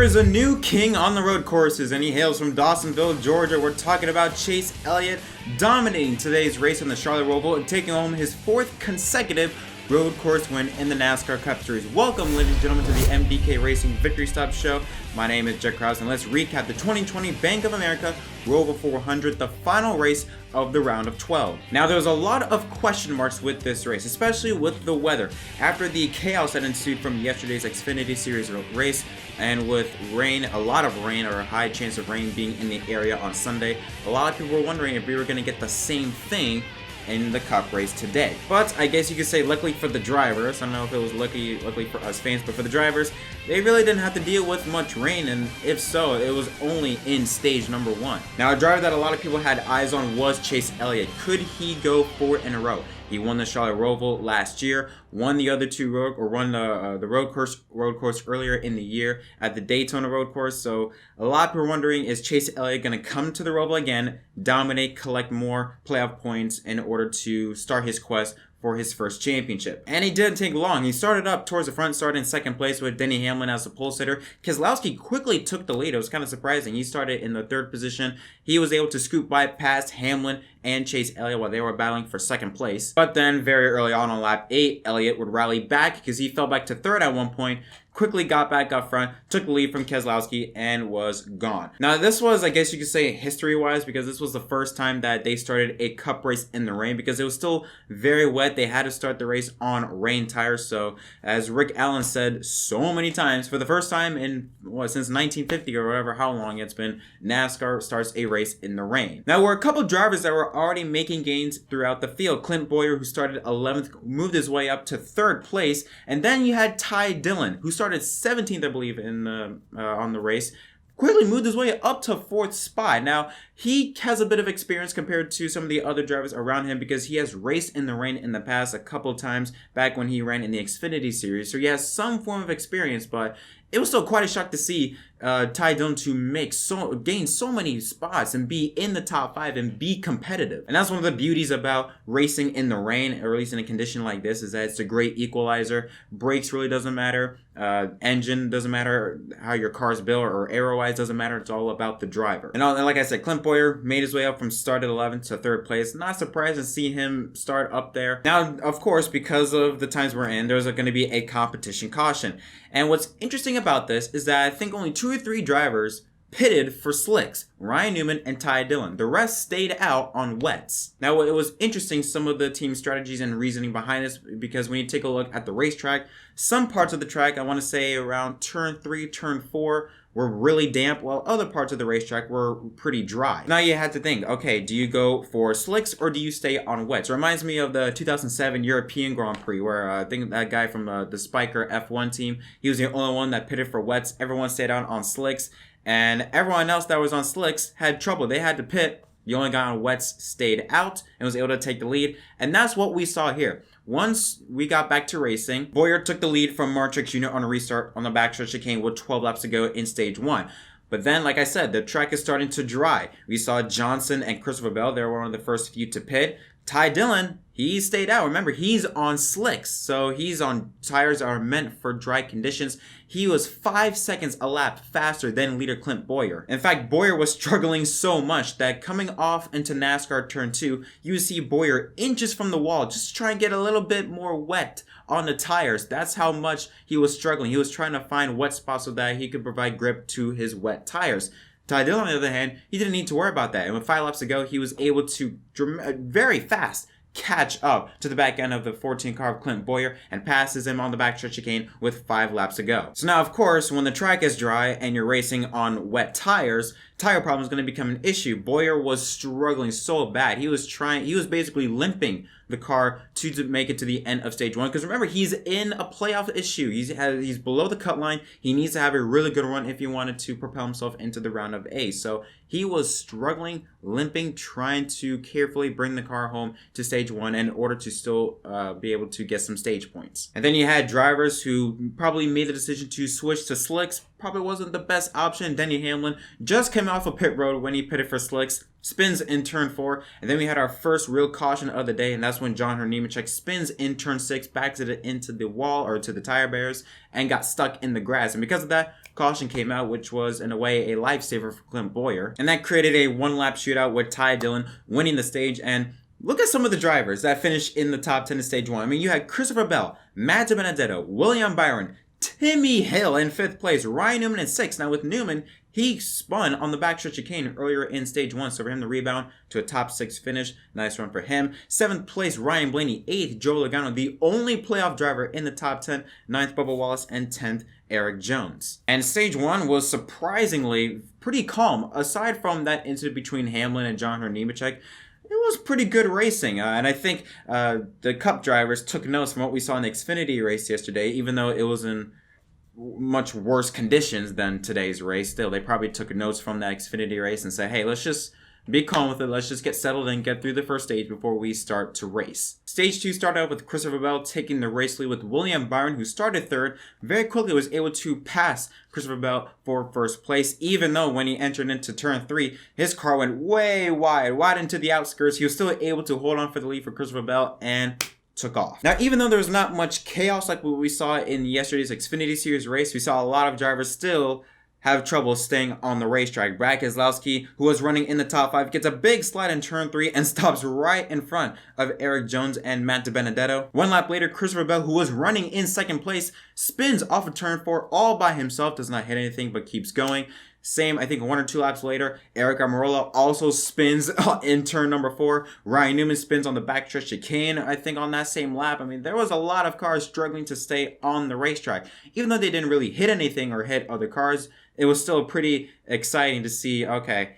There is a new king on the road courses, and he hails from Dawsonville, Georgia. We're talking about Chase Elliott dominating today's race in the Charlotte Roval and taking home his fourth consecutive road course win in the NASCAR Cup Series. Welcome, ladies and gentlemen, to the MDK Racing Victory Stop Show. My name is Jett, and let's recap the 2020 Bank of America Roval 400, the final race of the round of 12. Now, there was a lot of question marks with this race, especially with the weather. After the chaos that ensued from yesterday's Xfinity Series race, and with rain, a lot of rain, or a high chance of rain being in the area on Sunday, a lot of people were wondering if we were going to get the same thing in the Cup race today. But I guess you could say luckily for the drivers, I don't know if it was lucky for us fans, but for the drivers, they really didn't have to deal with much rain, and if so, it was only in stage number 1. Now, a driver that a lot of people had eyes on was Chase Elliott. Could he go 4 in a row? He won the Charlotte Roval last year, won the other two won the road course earlier in the year at the Daytona road course. So a lot of people are wondering, is Chase Elliott going to come to the Roval again, dominate, collect more playoff points in order to start his quest for his first championship? And it didn't take long. He started up towards the front, started in second place with Denny Hamlin as the pole sitter. Keselowski quickly took the lead. It was kind of surprising. He started in the 3rd position. He was able to scoop by past Hamlin and Chase Elliott while they were battling for 2nd place. But then very early on lap 8, Elliott would rally back because he fell back to 3rd at one point, quickly got back up front, took the lead from Keselowski, and was gone. Now, this was, I guess you could say, history-wise, because this was the first time that they started a Cup race in the rain, because it was still very wet. They had to start the race on rain tires. So, as Rick Allen said so many times, for the first time in, since 1950 or whatever, how long it's been, NASCAR starts a race in the rain. Now, there were a couple drivers that were already making gains throughout the field. Clint Bowyer, who started 11th, moved his way up to 3rd place, and then you had Dillon, who started 17th, I believe, in on the race, quickly moved his way up to 4th spot. Now, he has a bit of experience compared to some of the other drivers around him because he has raced in the rain in the past a couple times back when he ran in the Xfinity Series. So he has some form of experience, but it was still quite a shock to see Dillon to gain so many spots and be in the top 5 and be competitive. And that's one of the beauties about racing in the rain, or at least in a condition like this, is that it's a great equalizer. Brakes really doesn't matter. Engine doesn't matter. How your car's built or aero-wise doesn't matter. It's all about the driver. And like I said, Clint Bowyer made his way up from start at 11th to 3rd place. Not surprised to see him start up there. Now, of course, because of the times we're in, there's going to be a competition caution. And what's interesting about this is that I think only 2 or 3 drivers pitted for slicks, Ryan Newman and Dillon. The rest stayed out on wets. Now, it was interesting, some of the team strategies and reasoning behind this, because when you take a look at the racetrack, some parts of the track, I want to say around turn 3, turn 4, were really damp, while other parts of the racetrack were pretty dry. Now you had to think, okay, do you go for slicks or do you stay on wets? It reminds me of the 2007 European Grand Prix, where I think that guy from the Spiker F1 team, he was the only one that pitted for wets. Everyone stayed on slicks, and everyone else that was on slicks had trouble. They had to pit. The only guy on wets stayed out and was able to take the lead, and that's what we saw here. Once we got back to racing, Bowyer took the lead from Martrix Jr. on a restart on the backstretch chicane with 12 laps to go in stage 1. But then, like I said, the track is starting to dry. We saw Johnson and Christopher Bell. They were one of the first few to pit. Dillon, he stayed out. Remember, he's on slicks, so he's on tires that are meant for dry conditions. He was 5 seconds a lap faster than leader Clint Bowyer. In fact, Bowyer was struggling so much that coming off into NASCAR turn 2, you see Bowyer inches from the wall, just trying to get a little bit more wet on the tires. That's how much he was struggling. He was trying to find wet spots so that he could provide grip to his wet tires. Dillon, on the other hand, he didn't need to worry about that. And with 5 laps to go, he was able to very fast catch up to the back end of the 14 car of Clint Bowyer and passes him on the backstretch chicane with 5 laps to go. So now, of course, when the track is dry and you're racing on wet tires, tire problem is going to become an issue. Bowyer was struggling so bad. He was basically limping the car to make it to the end of stage 1. Because remember, he's in a playoff issue. He's below the cut line. He needs to have a really good run if he wanted to propel himself into the round of A. So he was struggling, limping, trying to carefully bring the car home to stage 1 in order to still be able to get some stage points. And then you had drivers who probably made the decision to switch to slicks, probably wasn't the best option. Denny Hamlin just came off of pit road when he pitted for slicks, spins in turn 4, and then we had our first real caution of the day, and that's when John Nemechek spins in turn 6, backs it into the wall or to the tire barriers, and got stuck in the grass. And because of that, caution came out, which was in a way a lifesaver for Clint Bowyer, and that created a one-lap shootout with Ty Dillon winning the stage. And look at some of the drivers that finished in the top 10 of stage 1. I mean, you had Christopher Bell, Matt DiBenedetto, William Byron, Timmy Hill in 5th place, Ryan Newman in 6th. Now with Newman, he spun on the backstretch chicane earlier in stage 1, so for him to rebound to a top 6 finish, nice run for him. 7th place, Ryan Blaney. 8th, Joe Logano, the only playoff driver in the top 10. 9th, Bubba Wallace, and 10th, Eric Jones. And stage 1 was surprisingly pretty calm, aside from that incident between Hamlin and John Nemechek. It was pretty good racing, and I think the Cup drivers took notes from what we saw in the Xfinity race yesterday, even though it was in much worse conditions than today's race. Still, they probably took notes from that Xfinity race and said, hey, let's just be calm with it. Let's just get settled and get through the first stage before we start to race. Stage 2 started out with Christopher Bell taking the race lead with William Byron, who started 3rd. Very quickly was able to pass Christopher Bell for 1st place, even though when he entered into turn 3, his car went way wide into the outskirts. He was still able to hold on for the lead for Christopher Bell and took off. Now, even though there was not much chaos like what we saw in yesterday's Xfinity Series race, we saw a lot of drivers still have trouble staying on the racetrack. Brad Keselowski, who was running in the top 5, gets a big slide in turn 3 and stops right in front of Eric Jones and Matt DiBenedetto. 1 lap later, Christopher Bell, who was running in 2nd place, spins off of turn 4 all by himself, does not hit anything but keeps going. Same, I think 1 or 2 laps later, Eric Almirola also spins in turn number 4. Ryan Newman spins on the backstretch chicane, I think, on that same lap. I mean, there was a lot of cars struggling to stay on the racetrack. Even though they didn't really hit anything or hit other cars, it was still pretty exciting to see, okay,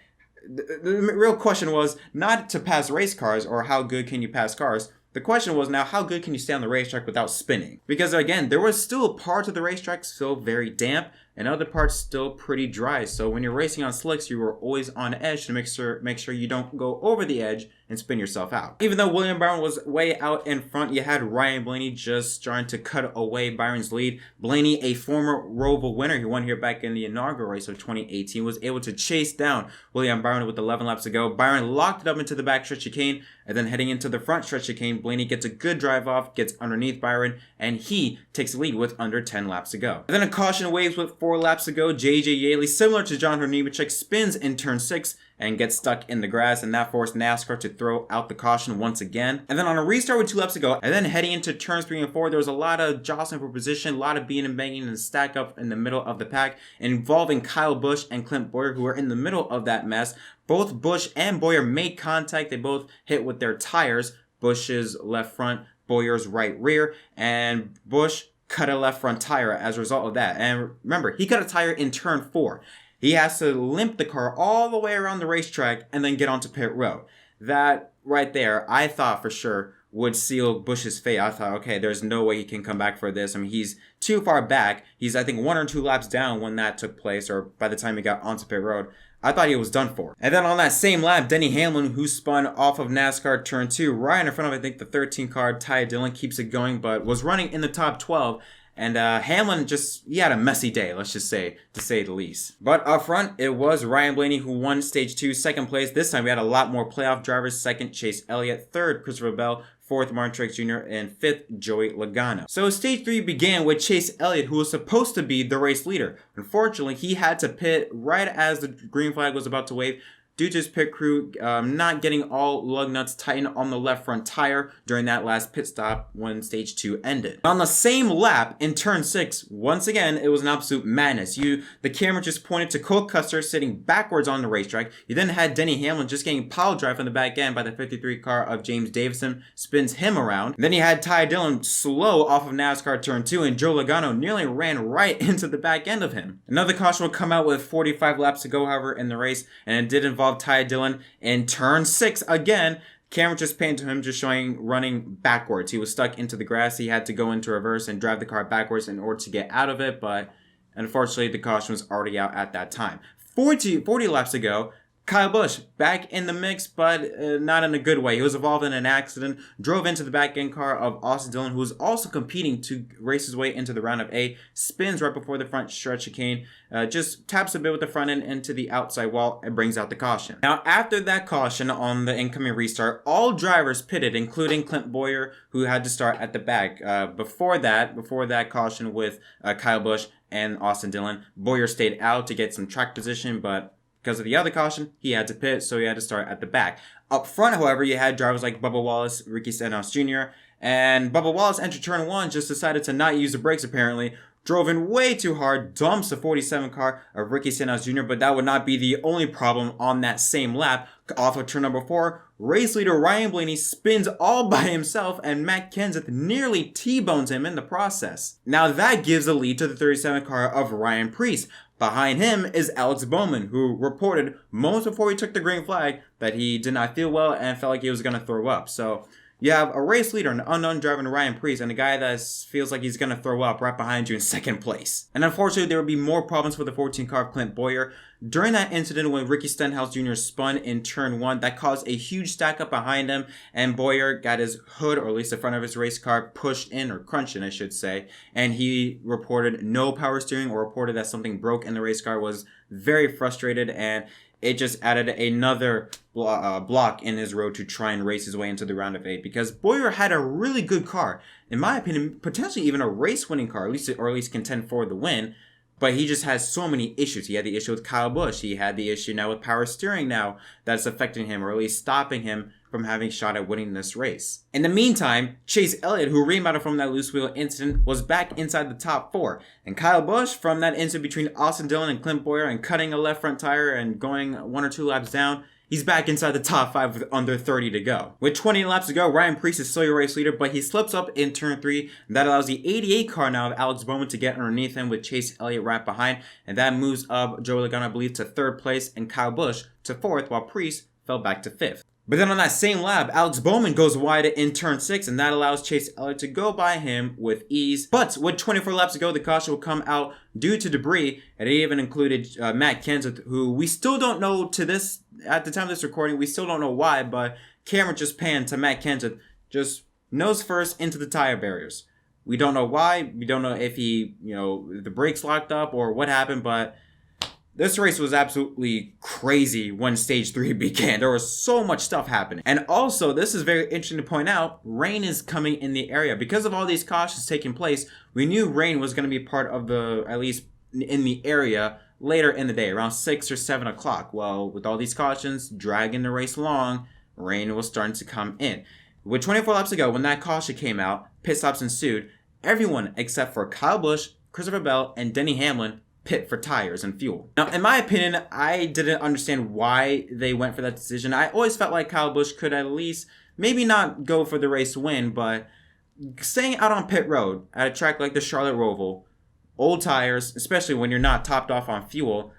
the real question was not to pass race cars or how good can you pass cars. The question was now, how good can you stay on the racetrack without spinning? Because again, there was still parts of the racetrack still very damp and other parts still pretty dry. So when you're racing on slicks, you were always on edge to make sure you don't go over the edge and spin yourself out. Even though William Byron was way out in front, you had Ryan Blaney just trying to cut away Byron's lead. Blaney, a former Roval winner, he won here back in the inaugural race of 2018, was able to chase down William Byron with 11 laps to go. Byron locked it up into the back stretch chicane, and then heading into the front stretch chicane, Blaney gets a good drive off, gets underneath Byron, and he takes the lead with under 10 laps to go. And then a caution waves with 4 laps to go. JJ Yeley, similar to John Nemechek, spins in turn 6 and gets stuck in the grass, and that forced NASCAR to throw out the caution once again. And then on a restart with 2 laps to go, and then heading into turns 3 and 4, there was a lot of jostling for position, a lot of being and banging and stack up in the middle of the pack, involving Kyle Busch and Clint Bowyer, who were in the middle of that mess. Both Busch and Bowyer made contact. They both hit with their tires. Busch's left front, Bowyer's right rear, and Busch cut a left front tire as a result of that. And remember, he cut a tire in turn 4. He has to limp the car all the way around the racetrack and then get onto pit road. That right there, I thought for sure would seal Busch's fate. I thought, okay, there's no way he can come back for this. I mean, he's too far back. He's, I think, 1 or 2 laps down when that took place, or by the time he got onto pit road. I thought he was done for. And then on that same lap, Denny Hamlin, who spun off of NASCAR turn 2, right in front of, I think, the 13 car, Ty Dillon, keeps it going, but was running in the top 12. And Hamlin he had a messy day, let's just say, to say the least. But up front, it was Ryan Blaney who won stage 2, 2nd place. This time we had a lot more playoff drivers. 2nd, Chase Elliott. 3rd, Christopher Bell. 4th, Martin Truex Jr. And 5th, Joey Logano. So stage 3 began with Chase Elliott, who was supposed to be the race leader. Unfortunately, he had to pit right as the green flag was about to wave, due to his pit crew not getting all lug nuts tightened on the left front tire during that last pit stop when stage 2 ended. On the same lap, in turn 6, once again, it was an absolute madness. The camera just pointed to Cole Custer sitting backwards on the racetrack. You then had Denny Hamlin just getting pile drive from the back end by the 53 car of James Davison, spins him around. Then you had Ty Dillon slow off of NASCAR turn 2, and Joe Logano nearly ran right into the back end of him. Another caution would come out with 45 laps to go, however, in the race, and it did involve Ty Dillon in turn 6 again. Camera just panned to him, just showing running backwards. He was stuck into the grass. He had to go into reverse and drive the car backwards in order to get out of it, but unfortunately the caution was already out at that time. 40 laps to go. Kyle Busch back in the mix, but not in a good way. He was involved in an accident, drove into the back end car of Austin Dillon, who was also competing to race his way into the round of 8, spins right before the front stretch chicane, just taps a bit with the front end into the outside wall and brings out the caution. Now, after that caution on the incoming restart, all drivers pitted, including Clint Bowyer, who had to start at the back. Before that caution with Kyle Busch and Austin Dillon, Bowyer stayed out to get some track position, but because of the other caution, he had to pit, so he had to start at the back. Up front, however, you had drivers like Bubba Wallace, Ricky Stenhouse Jr., and Bubba Wallace entered turn 1, just decided to not use the brakes apparently, drove in way too hard, dumps the 47 car of Ricky Stenhouse Jr., but that would not be the only problem on that same lap. Off of turn number 4, race leader Ryan Blaney spins all by himself, and Matt Kenseth nearly T-bones him in the process. Now that gives the lead to the 37 car of Ryan Preece. Behind him is Alex Bowman, who reported moments before he took the green flag that he did not feel well and felt like he was going to throw up. So you have a race leader, an unknown driver in Ryan Preece, and a guy that feels like he's going to throw up right behind you in second place. And unfortunately, there would be more problems for the 14 car of Clint Bowyer. During that incident when Ricky Stenhouse Jr. spun in turn 1, that caused a huge stack up behind him, and Bowyer got his hood, or at least the front of his race car, pushed in, or crunched in, I should say, and he reported no power steering, or reported that something broke in the race car, was very frustrated, and it just added another block in his road to try and race his way into the round of 8, because Bowyer had a really good car, in my opinion, potentially even a race-winning car, or at least contend for the win. But he just has so many issues. He had the issue with Kyle Busch. He had the issue now with power steering now that's affecting him, or at least stopping him from having a shot at winning this race. In the meantime, Chase Elliott, who remounted from that loose wheel incident, was back inside the top 4. And Kyle Busch, from that incident between Austin Dillon and Clint Bowyer and cutting a left front tire and going 1 or 2 laps down, he's back inside the top 5 with under 30 to go. With 20 laps to go, Ryan Preece is still your race leader, but he slips up in turn 3. And that allows the 88 car now of Alex Bowman to get underneath him with Chase Elliott right behind. And that moves up Joey Logano, I believe, to 3rd place and Kyle Busch to 4th, while Preece fell back to 5th. But then on that same lap, Alex Bowman goes wide in turn 6, and that allows Chase Elliott to go by him with ease. But with 24 laps to go, the caution will come out due to debris, and it even included Matt Kenseth, who we still don't know at the time of this recording, we still don't know why, but camera just panned to Matt Kenseth, just nose first into the tire barriers. We don't know why, we don't know if he, the brakes locked up or what happened, but this race was absolutely crazy when stage 3 began. There was so much stuff happening. And also, this is very interesting to point out, rain is coming in the area. Because of all these cautions taking place, we knew rain was going to be part of at least in the area later in the day, around 6 or 7 o'clock. Well, with all these cautions dragging the race along, rain was starting to come in. With 24 laps to go, when that caution came out, pit stops ensued. Everyone except for Kyle Busch, Christopher Bell, and Denny Hamlin pit for tires and fuel. Now, in my opinion, I didn't understand why they went for that decision. I always felt like Kyle Busch could at least, maybe not go for the race win, but staying out on pit road at a track like the Charlotte Roval, old tires, especially when you're not topped off on fuel,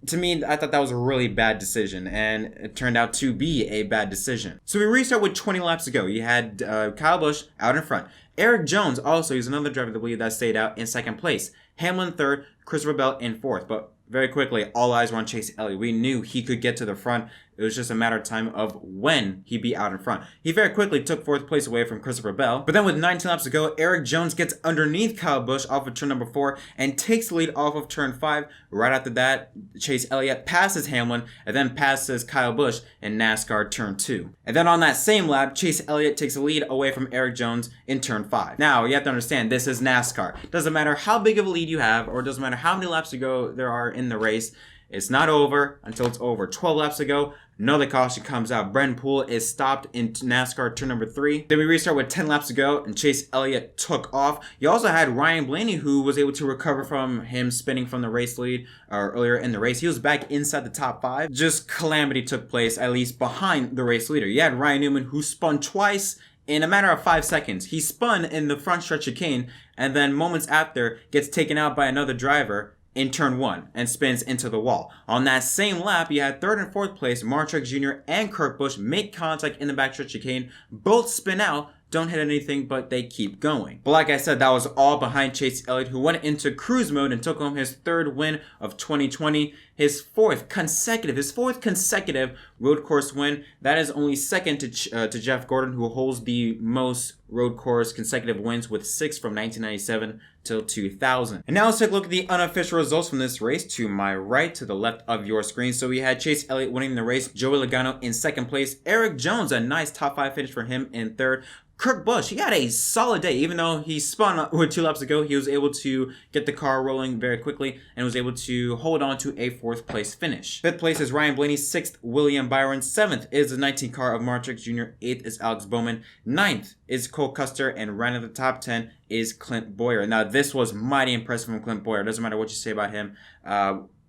to me, I thought that was a really bad decision, and it turned out to be a bad decision. So we restart with 20 laps to go. You had Kyle Busch out in front. Eric Jones also, he's another driver that stayed out in 2nd place. Hamlin 3rd, Christopher Bell in 4th. But very quickly, all eyes were on Chase Elliott. We knew he could get to the front. It was just a matter of time of when he'd be out in front. He very quickly took 4th place away from Christopher Bell. But then with 19 laps to go, Eric Jones gets underneath Kyle Busch off of turn number 4 and takes the lead off of turn 5. Right after that, Chase Elliott passes Hamlin and then passes Kyle Busch in NASCAR turn 2. And then on that same lap, Chase Elliott takes the lead away from Eric Jones in turn 5. Now, you have to understand, this is NASCAR. Doesn't matter how big of a lead you have, or doesn't matter how many laps to go there are in the race. It's not over until it's over. 12 laps to go, another caution comes out. Brendan Poole is stopped in NASCAR turn number 3. Then we restart with 10 laps to go, and Chase Elliott took off. You also had Ryan Blaney, who was able to recover from him spinning from the race lead earlier in the race. He was back inside the top 5. Just calamity took place, at least behind the race leader. You had Ryan Newman, who spun twice in a matter of 5 seconds. He spun in the front stretch chicane, and then moments after gets taken out by another driver in turn 1 and spins into the wall. On that same lap, you had 3rd and 4th place Mark Truex Jr. and Kurt Busch make contact in the backstretch chicane. Both spin out don't hit anything, but they keep going. But like I said, that was all behind Chase Elliott, who went into cruise mode and took home his third win of 2020, his fourth consecutive road course win. That is only second to Jeff Gordon, who holds the most road course consecutive wins with 6 from 1997 till 2000. And now let's take a look at the unofficial results from this race. To my right, to the left of your screen. So we had Chase Elliott winning the race, Joey Logano in second place, Erik Jones, a nice top 5 finish for him in third. Kurt Busch, he had a solid day. Even though he spun with 2 laps ago, he was able to get the car rolling very quickly and was able to hold on to a 4th place finish. 5th place is Ryan Blaney, 6th William Byron, 7th is the 19 car of Mark Truex Jr., 8th is Alex Bowman, 9th is Cole Custer, and right at the top 10 is Clint Bowyer. Now this was mighty impressive from Clint Bowyer. It doesn't matter what you say about him.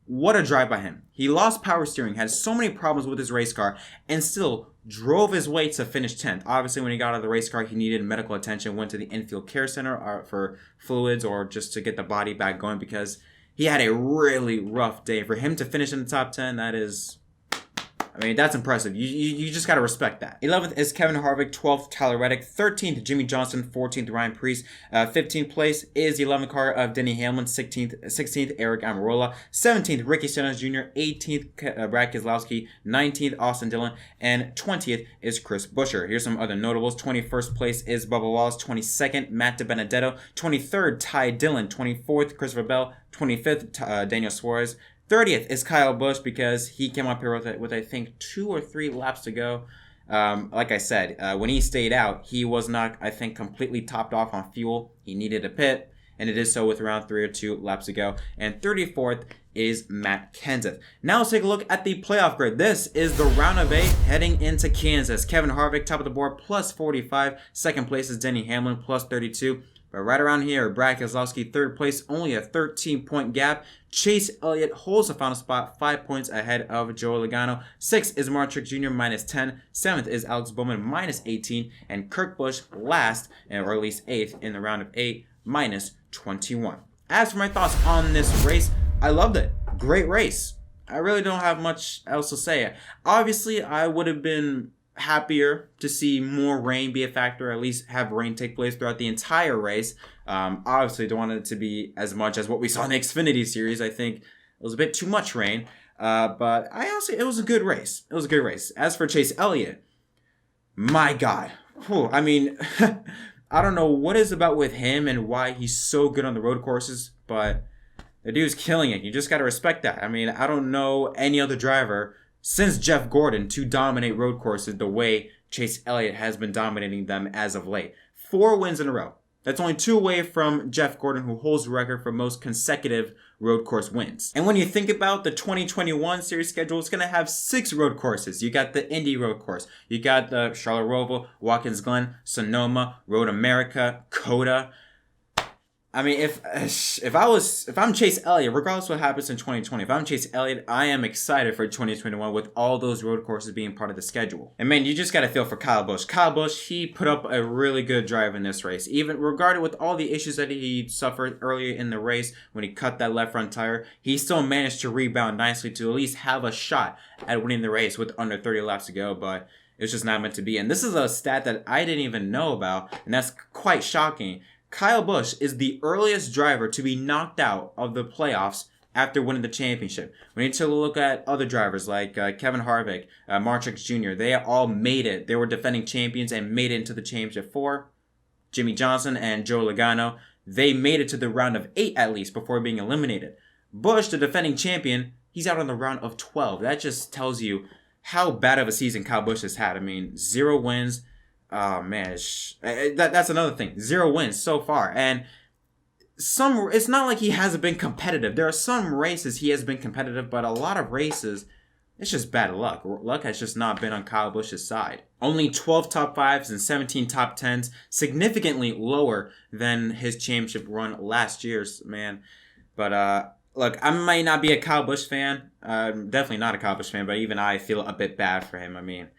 What a drive by him. He lost power steering, had so many problems with his race car, and still drove his way to finish 10th. Obviously, when he got out of the race car, he needed medical attention, went to the infield care center for fluids or just to get the body back going because he had a really rough day. For him to finish in the top 10, that is... I mean, that's impressive. You just got to respect that. 11th is Kevin Harvick, 12th Tyler Reddick, 13th Jimmy Johnson, 14th Ryan Preece, 15th place is the 11th car of Denny Hamlin, 16th Eric Almirola, 17th Ricky Stenhouse Jr., 18th Brad Keselowski, 19th Austin Dillon, and 20th is Chris Buescher. Here's some other notables. 21st place is Bubba Wallace, 22nd Matt DiBenedetto, 23rd Ty Dillon, 24th Christopher Bell, 25th Daniel Suarez, 30th is Kyle Busch because he came up here with I think 2 or 3 laps to go. Like I said, when he stayed out, he was not, I think, completely topped off on fuel. He needed a pit, and it is so with around 3 or 2 laps to go. And 34th is Matt Kenseth. Now let's take a look at the playoff grid. This is the round of 8 heading into Kansas. Kevin Harvick, top of the board, plus 45. Second place is Denny Hamlin, plus 32. But right around here, Brad Keselowski, 3rd place, only a 13-point gap. Chase Elliott holds the final spot, 5 points ahead of Joey Logano. 6th is Mark Truex Jr., minus 10. 7th is Alex Bowman, minus 18. And Kurt Busch last, or at least 8th in the round of 8, minus 21. As for my thoughts on this race, I loved it. Great race. I really don't have much else to say. Obviously, I would have been happier to see more rain be a factor, at least have rain take place throughout the entire race. Obviously don't want it to be as much as what we saw in the Xfinity series. I think it was a bit too much rain, but it was a good race. It was a good race. As for Chase Elliott, my God, I mean, I don't know what is about with him and why he's so good on the road courses, but the dude's killing it. You just got to respect that. I mean, I don't know any other driver since Jeff Gordon to dominate road courses the way Chase Elliott has been dominating them as of late. 4 wins in a row. That's only 2 away from Jeff Gordon, who holds the record for most consecutive road course wins. And when you think about the 2021 series schedule, it's going to have 6 road courses. You got the Indy road course. You got the Charlotte Roval, Watkins Glen, Sonoma, Road America, COTA. I mean, if I'm Chase Elliott, regardless of what happens in 2020, if I'm Chase Elliott, I am excited for 2021 with all those road courses being part of the schedule. And man, you just got to feel for Kyle Busch. Kyle Busch, he put up a really good drive in this race. Even regarded with all the issues that he suffered earlier in the race when he cut that left front tire, he still managed to rebound nicely to at least have a shot at winning the race with under 30 laps to go, but it's just not meant to be. And this is a stat that I didn't even know about, and that's quite shocking. Kyle Busch is the earliest driver to be knocked out of the playoffs after winning the championship. We need to look at other drivers like Kevin Harvick, Mark Truex Jr. They all made it. They were defending champions and made it into the championship 4. Jimmy Johnson and Joe Logano, they made it to the round of 8 at least before being eliminated. Busch, the defending champion, he's out on the round of 12. That just tells you how bad of a season Kyle Busch has had. I mean, 0 wins. Oh man, that's another thing. 0 wins so far, and it's not like he hasn't been competitive. There are some races he has been competitive, but a lot of races, it's just bad luck. Luck has just not been on Kyle Busch's side. Only 12 top 5s and 17 top 10s, significantly lower than his championship run last year's, man. But look, I might not be a Kyle Busch fan. Definitely not a Kyle Busch fan, but even I feel a bit bad for him. I mean,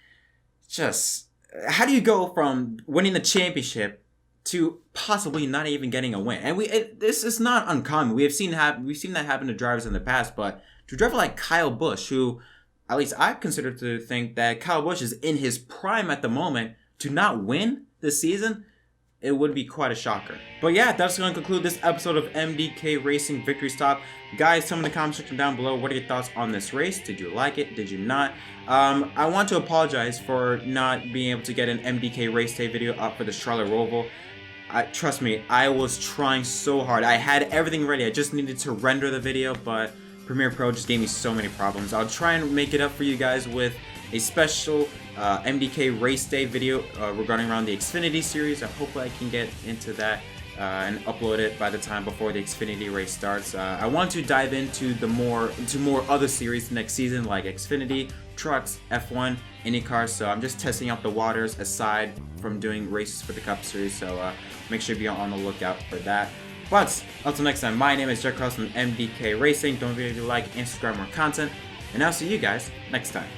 just... how do you go from winning the championship to possibly not even getting a win? And this is not uncommon. We've seen that happen to drivers in the past, but to a driver like Kyle Busch, who at least I consider to think that Kyle Busch is in his prime at the moment, to not win, this season, it would be quite a shocker. But yeah, that's going to conclude this episode of MDK Racing Victory Stop. Guys, tell me in the comment section down below, what are your thoughts on this race? Did you like it? Did you not? I want to apologize for not being able to get an MDK Race Day video up for the Charlotte Roval. Trust me, I was trying so hard. I had everything ready. I just needed to render the video, but Premiere Pro just gave me so many problems. I'll try and make it up for you guys with a special MDK Race Day video regarding around the Xfinity series. Hopefully I can get into that and upload it by the time before the Xfinity race starts. I want to dive into more other series next season, like Xfinity, trucks, F1, IndyCar. So I'm just testing out the waters aside from doing races for the Cup Series. So make sure to be on the lookout for that. But until next time, my name is Jett from MDK Racing. Don't forget to like and subscribe for more content, and I'll see you guys next time.